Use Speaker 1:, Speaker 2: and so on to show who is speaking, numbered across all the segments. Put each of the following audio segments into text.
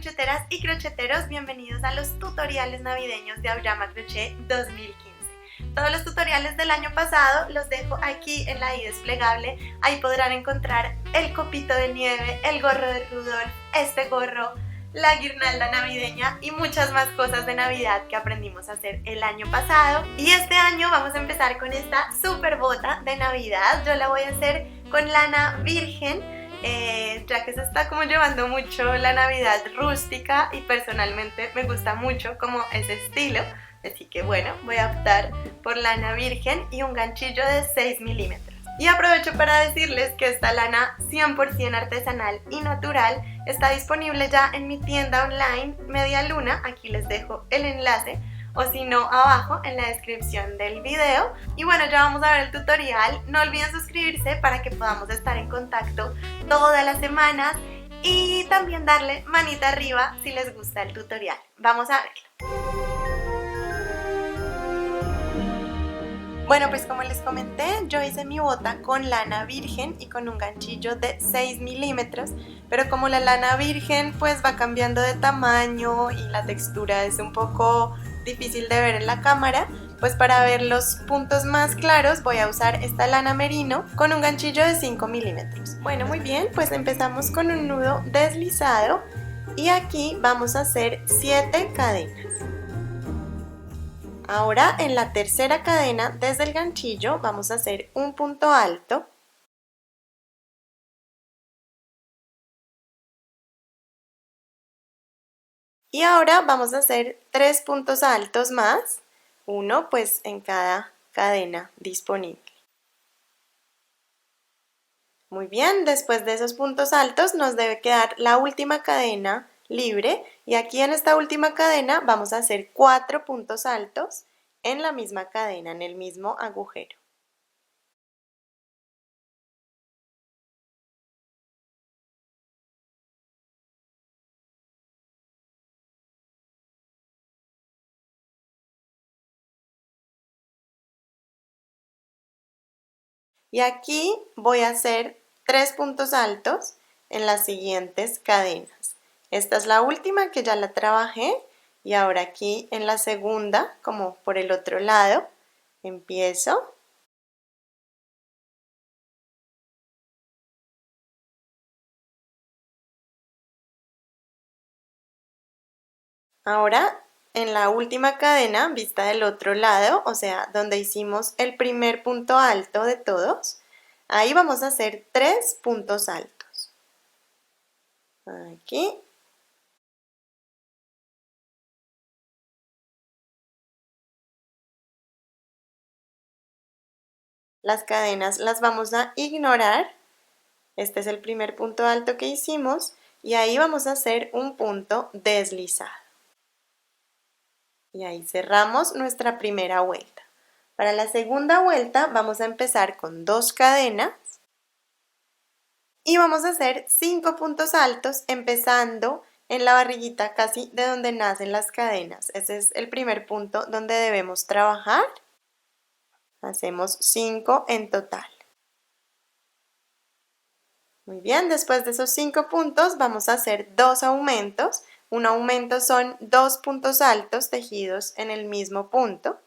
Speaker 1: crocheteras y crocheteros, bienvenidos a los tutoriales navideños de Auyama Crochet 2015. Todos los tutoriales del año pasado los dejo aquí en la i desplegable. Ahí podrán encontrar el copito de nieve, el gorro de Rudolf, este gorro, la guirnalda navideña y muchas más cosas de Navidad que aprendimos a hacer el año pasado. Y este año vamos a empezar con esta super bota de Navidad. Yo la voy a hacer con lana virgen, ya que se está como llevando mucho la Navidad rústica y personalmente me gusta mucho como ese estilo. Así que bueno, voy a optar por lana virgen y un ganchillo de 6 milímetros. Y aprovecho para decirles que esta lana 100% artesanal y natural está disponible ya en mi tienda online Media Luna. Aquí les dejo el enlace, o si no, abajo en la descripción del video. Y bueno, ya vamos a ver el tutorial. No olviden suscribirse para que podamos estar en contacto todas las semanas y también darle manita arriba si les gusta el tutorial. Vamos a verlo. Bueno, pues como les comenté, yo hice mi bota con lana virgen y con un ganchillo de 6 milímetros, pero como la lana virgen pues va cambiando de tamaño y la textura es un poco difícil de ver en la cámara, pues para ver los puntos más claros voy a usar esta lana merino con un ganchillo de 5 milímetros. Bueno, muy bien, pues empezamos con un nudo deslizado y aquí vamos a hacer 7 cadenas. Ahora en la tercera cadena desde el ganchillo vamos a hacer un punto alto. Y ahora vamos a hacer 3 puntos altos más, uno pues en cada cadena disponible. Muy bien, después de esos puntos altos nos debe quedar la última cadena libre y aquí en esta última cadena vamos a hacer 4 puntos altos en la misma cadena, en el mismo agujero. Y aquí voy a hacer 3 puntos altos en las siguientes cadenas. Esta es la última que ya la trabajé y ahora aquí en la segunda, como por el otro lado, empiezo. Ahora en la última cadena, vista del otro lado, o sea, donde hicimos el primer punto alto de todos, ahí vamos a hacer 3 puntos altos. Aquí. Las cadenas las vamos a ignorar. Este es el primer punto alto que hicimos y ahí vamos a hacer un punto deslizado. Y ahí cerramos nuestra primera vuelta. Para la segunda vuelta vamos a empezar con 2 cadenas y vamos a hacer 5 puntos altos empezando en la barriguita casi de donde nacen las cadenas. Ese es el primer punto donde debemos trabajar. Hacemos 5 en total. Muy bien, después de esos 5 puntos vamos a hacer 2 aumentos. Un aumento son 2 puntos altos tejidos en el mismo punto.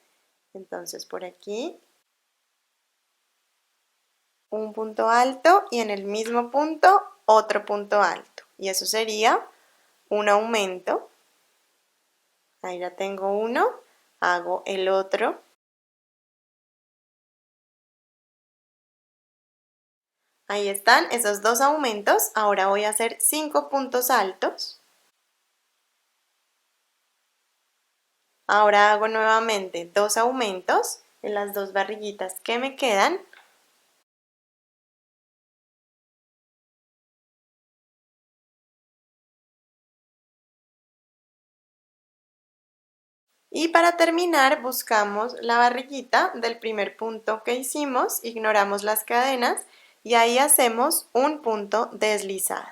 Speaker 1: Entonces por aquí un punto alto y en el mismo punto otro punto alto. Y eso sería un aumento. Ahí ya tengo uno, hago el otro. Ahí están esos 2 aumentos. Ahora voy a hacer 5 puntos altos. Ahora hago nuevamente 2 aumentos en las 2 barriguitas que me quedan. Y para terminar buscamos la barriguita del primer punto que hicimos, ignoramos las cadenas y ahí hacemos un punto deslizado.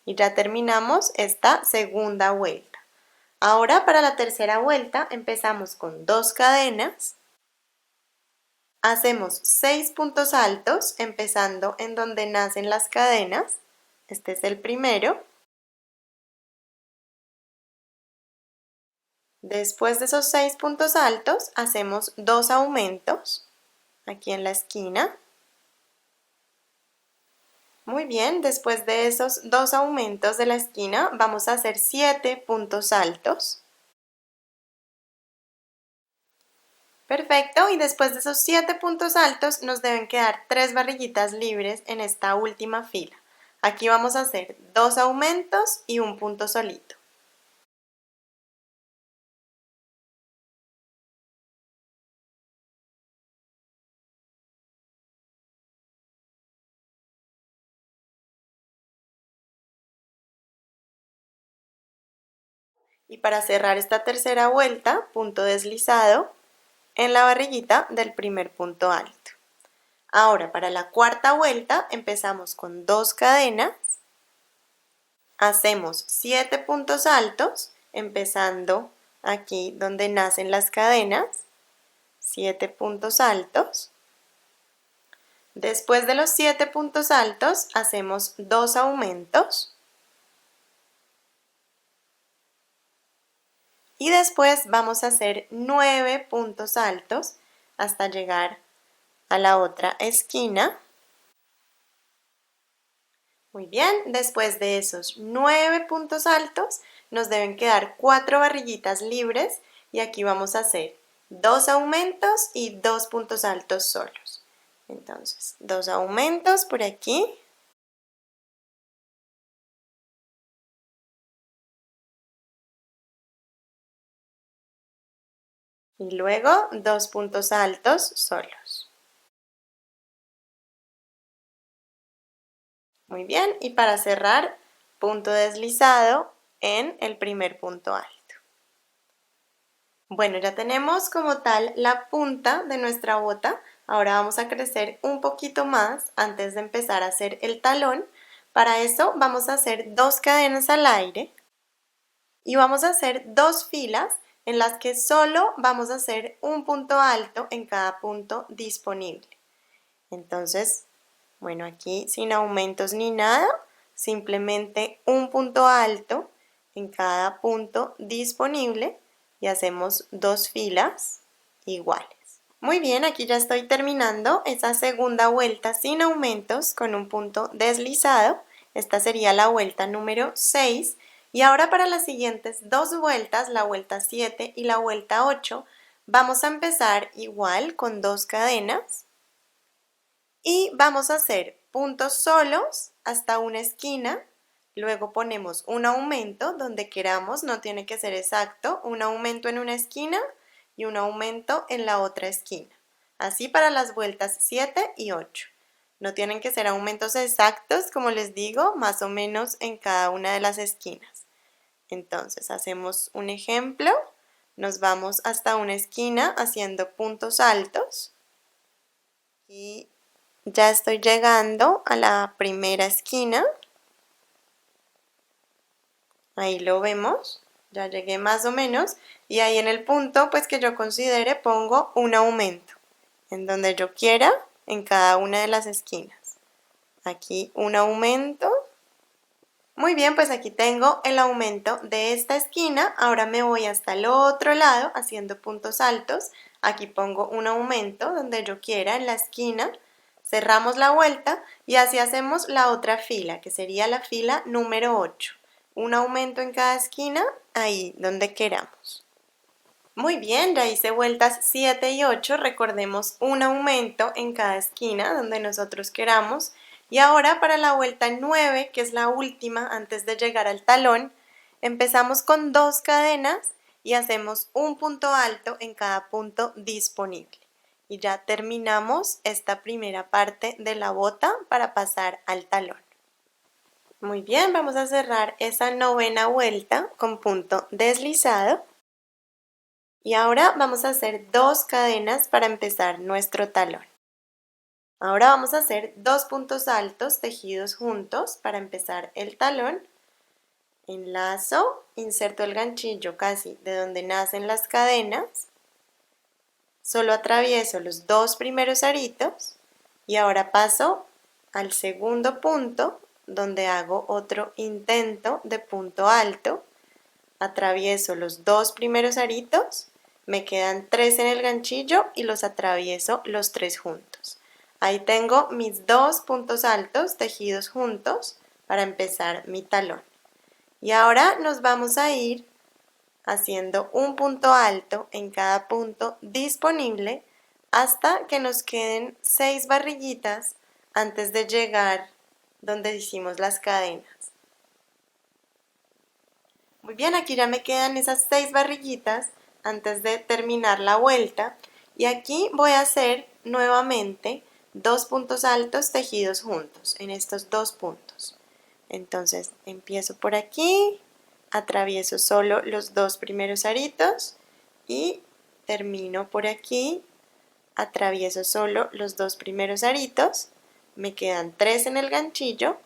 Speaker 1: Y ya terminamos esta segunda vuelta. Ahora para la tercera vuelta empezamos con 2 cadenas. Hacemos 6 puntos altos empezando en donde nacen las cadenas. Este es el primero. Después de esos 6 puntos altos, hacemos 2 aumentos aquí en la esquina. Muy bien, después de esos 2 aumentos de la esquina, vamos a hacer 7 puntos altos. Perfecto, y después de esos 7 puntos altos nos deben quedar 3 barriguitas libres en esta última fila. Aquí vamos a hacer 2 aumentos y un punto solito. Y para cerrar esta tercera vuelta, punto deslizado en la barriguita del primer punto alto. Ahora, para la cuarta vuelta, empezamos con 2 cadenas, hacemos 7 puntos altos, empezando aquí donde nacen las cadenas, 7 puntos altos. Después de los 7 puntos altos, hacemos 2 aumentos. Y después vamos a hacer 9 puntos altos hasta llegar a la otra esquina. Muy bien, después de esos 9 puntos altos nos deben quedar 4 barriguitas libres y aquí vamos a hacer 2 aumentos y 2 puntos altos solos. Entonces, 2 aumentos por aquí. Y luego 2 puntos altos solos. Muy bien, y para cerrar, punto deslizado en el primer punto alto. Bueno, ya tenemos como tal la punta de nuestra bota. Ahora vamos a crecer un poquito más antes de empezar a hacer el talón. Para eso vamos a hacer 2 cadenas al aire y vamos a hacer 2 filas en las que solo vamos a hacer un punto alto en cada punto disponible. Entonces, bueno, aquí sin aumentos ni nada, simplemente un punto alto en cada punto disponible y hacemos 2 filas iguales. Muy bien, aquí ya estoy terminando esa segunda vuelta sin aumentos con un punto deslizado. Esta sería la vuelta número 6. Y ahora para las siguientes 2 vueltas, la vuelta 7 y la vuelta 8, vamos a empezar igual con 2 cadenas. Y vamos a hacer puntos solos hasta una esquina, luego ponemos un aumento donde queramos, no tiene que ser exacto, un aumento en una esquina y un aumento en la otra esquina. Así para las vueltas 7 y 8. No tienen que ser aumentos exactos, como les digo, más o menos en cada una de las esquinas. Entonces hacemos un ejemplo, nos vamos hasta una esquina haciendo puntos altos y ya estoy llegando a la primera esquina. Ahí lo vemos. Ya llegué más o menos. Y ahí en el punto pues que yo considere pongo un aumento. En donde yo quiera en cada una de las esquinas. Aquí un aumento. Muy bien, pues aquí tengo el aumento de esta esquina. Ahora me voy hasta el otro lado haciendo puntos altos. Aquí pongo un aumento donde yo quiera en la esquina. Cerramos la vuelta y así hacemos la otra fila, que sería la fila número 8. Un aumento en cada esquina, ahí donde queramos. Muy bien, ya hice vueltas 7 y 8, recordemos un aumento en cada esquina donde nosotros queramos. Y ahora para la vuelta 9, que es la última antes de llegar al talón, empezamos con 2 cadenas y hacemos un punto alto en cada punto disponible. Y ya terminamos esta primera parte de la bota para pasar al talón. Muy bien, vamos a cerrar esa novena vuelta con punto deslizado. Y ahora vamos a hacer 2 cadenas para empezar nuestro talón. Ahora vamos a hacer 2 puntos altos tejidos juntos para empezar el talón. Enlazo, inserto el ganchillo casi de donde nacen las cadenas. Solo atravieso los 2 primeros aritos y ahora paso al segundo punto donde hago otro intento de punto alto. atravieso los dos primeros aritos, me quedan 3 en el ganchillo y los atravieso los 3 juntos. Ahí tengo mis 2 puntos altos tejidos juntos para empezar mi talón. Y ahora nos vamos a ir haciendo un punto alto en cada punto disponible hasta que nos queden 6 barriguitas antes de llegar donde hicimos las cadenas. Muy bien, aquí ya me quedan esas 6 barriguitas antes de terminar la vuelta y aquí voy a hacer nuevamente 2 puntos altos tejidos juntos en estos 2 puntos. Entonces empiezo por aquí, atravieso solo los 2 primeros aritos y termino por aquí, atravieso solo los 2 primeros aritos, me quedan 3 en el ganchillo,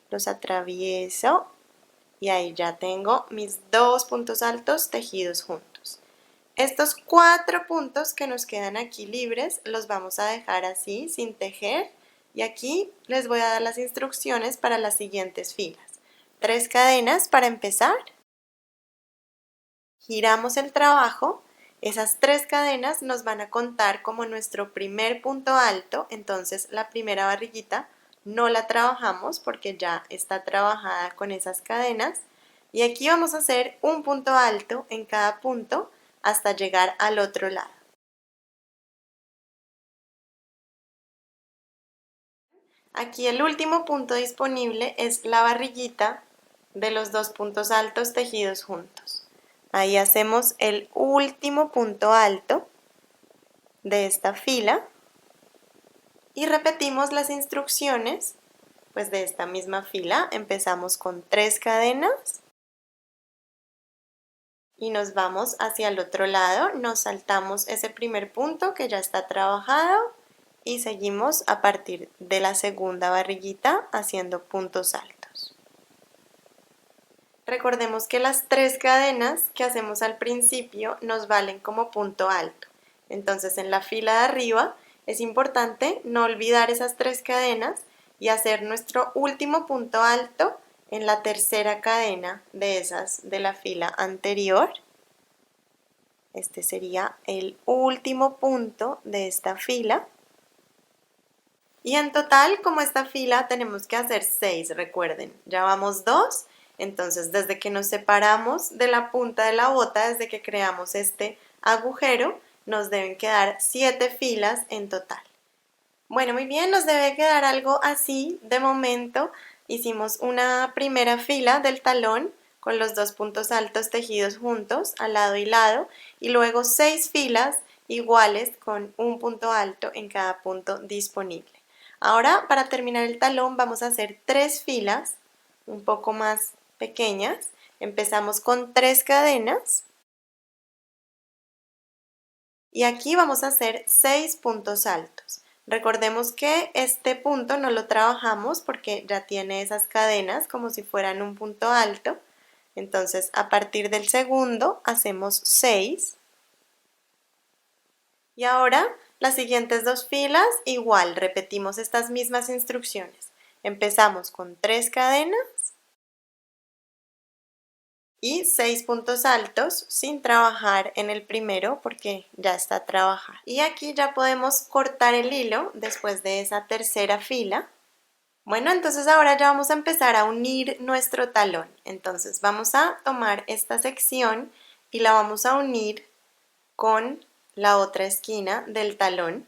Speaker 1: los atravieso y ahí ya tengo mis 2 puntos altos tejidos juntos. Estos 4 puntos que nos quedan aquí libres los vamos a dejar así sin tejer y aquí les voy a dar las instrucciones para las siguientes filas. 3 cadenas para empezar, giramos el trabajo, esas 3 cadenas nos van a contar como nuestro primer punto alto, entonces la primera barriguita no la trabajamos porque ya está trabajada con esas cadenas y aquí vamos a hacer un punto alto en cada punto hasta llegar al otro lado. Aquí el último punto disponible es la barriguita de los 2 puntos altos tejidos juntos. Ahí hacemos el último punto alto de esta fila y repetimos las instrucciones pues de esta misma fila. Empezamos con 3 cadenas y nos vamos hacia el otro lado, nos saltamos ese primer punto que ya está trabajado y seguimos a partir de la segunda barriguita haciendo puntos altos. Recordemos que las 3 cadenas que hacemos al principio nos valen como punto alto. Entonces en la fila de arriba es importante no olvidar esas 3 cadenas y hacer nuestro último punto alto en la tercera cadena de esas de la fila anterior. Este sería el último punto de esta fila. Y en total, como esta fila, tenemos que hacer 6, recuerden. Ya vamos 2, entonces desde que nos separamos de la punta de la bota, desde que creamos este agujero, nos deben quedar 7 filas en total. Bueno, muy bien, nos debe quedar algo así de momento. Hicimos una primera fila del talón con los 2 puntos altos tejidos juntos al lado y lado y luego 6 filas iguales con un punto alto en cada punto disponible. Ahora para terminar el talón vamos a hacer 3 filas un poco más pequeñas. Empezamos con 3 cadenas y aquí vamos a hacer 6 puntos altos. Recordemos que este punto no lo trabajamos porque ya tiene esas cadenas como si fueran un punto alto. Entonces a partir del segundo hacemos 6. Y ahora las siguientes 2 filas igual repetimos estas mismas instrucciones. Empezamos con 3 cadenas y 6 puntos altos sin trabajar en el primero porque ya está trabajado. Y aquí ya podemos cortar el hilo después de esa tercera fila. Bueno, entonces ahora ya vamos a empezar a unir nuestro talón. Entonces vamos a tomar esta sección y la vamos a unir con la otra esquina del talón.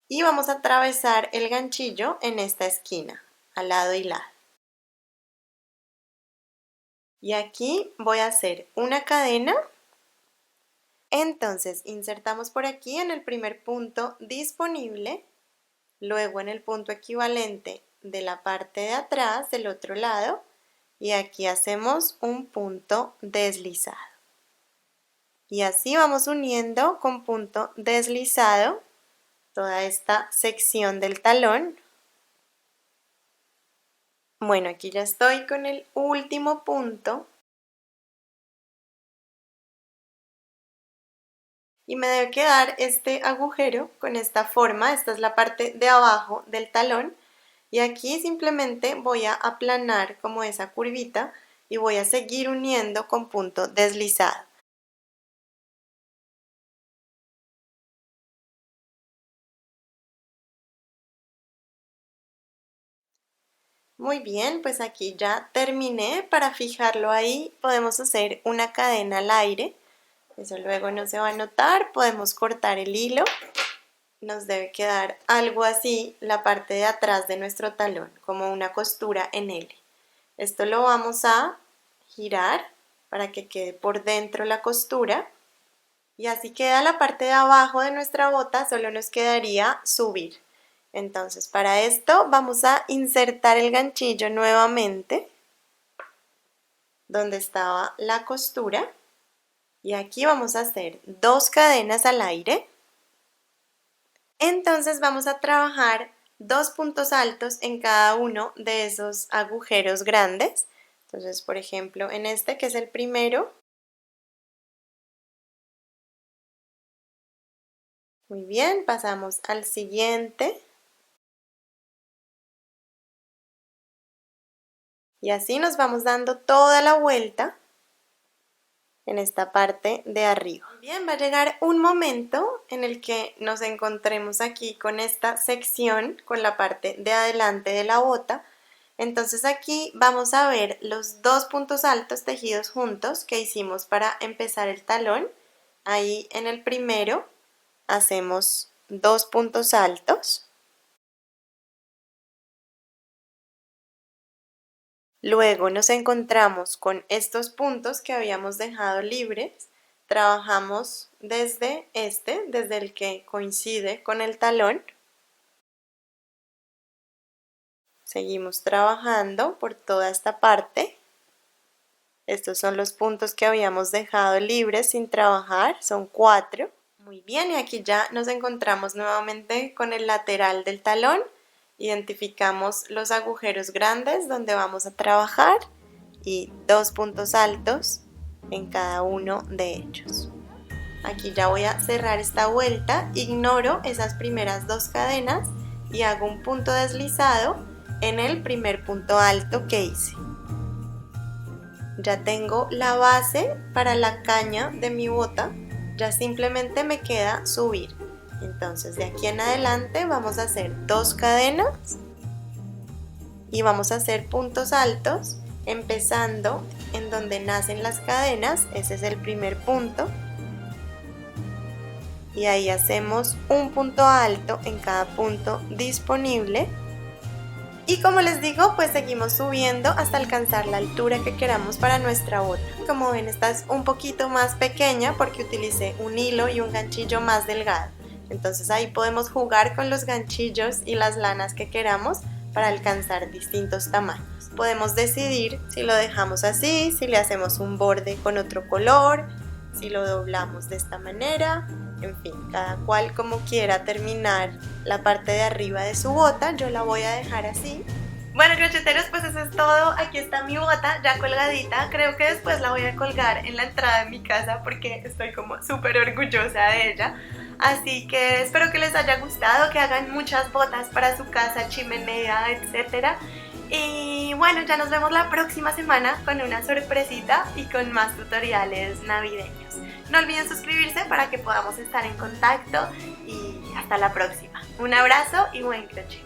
Speaker 1: Y vamos a atravesar el ganchillo en esta esquina, al lado y lado. Y aquí voy a hacer una cadena. Entonces insertamos por aquí en el primer punto disponible, luego en el punto equivalente de la parte de atrás del otro lado y aquí hacemos un punto deslizado. Y así vamos uniendo con punto deslizado toda esta sección del talón. Bueno, aquí ya estoy con el último punto. Y me debe quedar este agujero con esta forma, esta es la parte de abajo del talón. Y aquí simplemente voy a aplanar como esa curvita y voy a seguir uniendo con punto deslizado. Muy bien, pues aquí ya terminé. Para fijarlo ahí podemos hacer una cadena al aire, eso luego no se va a notar. Podemos cortar el hilo, nos debe quedar algo así la parte de atrás de nuestro talón, como una costura en L. Esto lo vamos a girar para que quede por dentro la costura y así queda la parte de abajo de nuestra bota. Solo nos quedaría subir. Entonces para esto vamos a insertar el ganchillo nuevamente donde estaba la costura y aquí vamos a hacer 2 cadenas al aire. Entonces vamos a trabajar 2 puntos altos en cada uno de esos agujeros grandes. Entonces, por ejemplo, en este que es el primero. Muy bien, pasamos al siguiente. Y así nos vamos dando toda la vuelta en esta parte de arriba. Bien, va a llegar un momento en el que nos encontremos aquí con esta sección, con la parte de adelante de la bota. Entonces aquí vamos a ver los 2 puntos altos tejidos juntos que hicimos para empezar el talón. Ahí en el primero hacemos 2 puntos altos. Luego nos encontramos con estos puntos que habíamos dejado libres. Trabajamos desde desde el que coincide con el talón. Seguimos trabajando por toda esta parte. Estos son los puntos que habíamos dejado libres sin trabajar, son 4. Muy bien, y aquí ya nos encontramos nuevamente con el lateral del talón. Identificamos los agujeros grandes donde vamos a trabajar y 2 puntos altos en cada uno de ellos. Aquí ya voy a cerrar esta vuelta, ignoro esas primeras 2 cadenas y hago un punto deslizado en el primer punto alto que hice. Ya tengo la base para la caña de mi bota, ya simplemente me queda subir. Entonces de aquí en adelante vamos a hacer 2 cadenas y vamos a hacer puntos altos empezando en donde nacen las cadenas. Ese es el primer punto y ahí hacemos un punto alto en cada punto disponible y como les digo, pues seguimos subiendo hasta alcanzar la altura que queramos para nuestra bota. Como ven, esta es un poquito más pequeña porque utilicé un hilo y un ganchillo más delgado. Entonces ahí podemos jugar con los ganchillos y las lanas que queramos para alcanzar distintos tamaños. Podemos decidir si lo dejamos así, si le hacemos un borde con otro color, si lo doblamos de esta manera, en fin, cada cual como quiera terminar la parte de arriba de su bota. Yo la voy a dejar así. Bueno, crocheteros, pues eso es todo. Aquí está mi bota ya colgadita. Creo que después la voy a colgar en la entrada de mi casa porque estoy como súper orgullosa de ella. Así que espero que les haya gustado, que hagan muchas botas para su casa, chimenea, etc. Y bueno, ya nos vemos la próxima semana con una sorpresita y con más tutoriales navideños. No olviden suscribirse para que podamos estar en contacto y hasta la próxima. Un abrazo y buen crochet.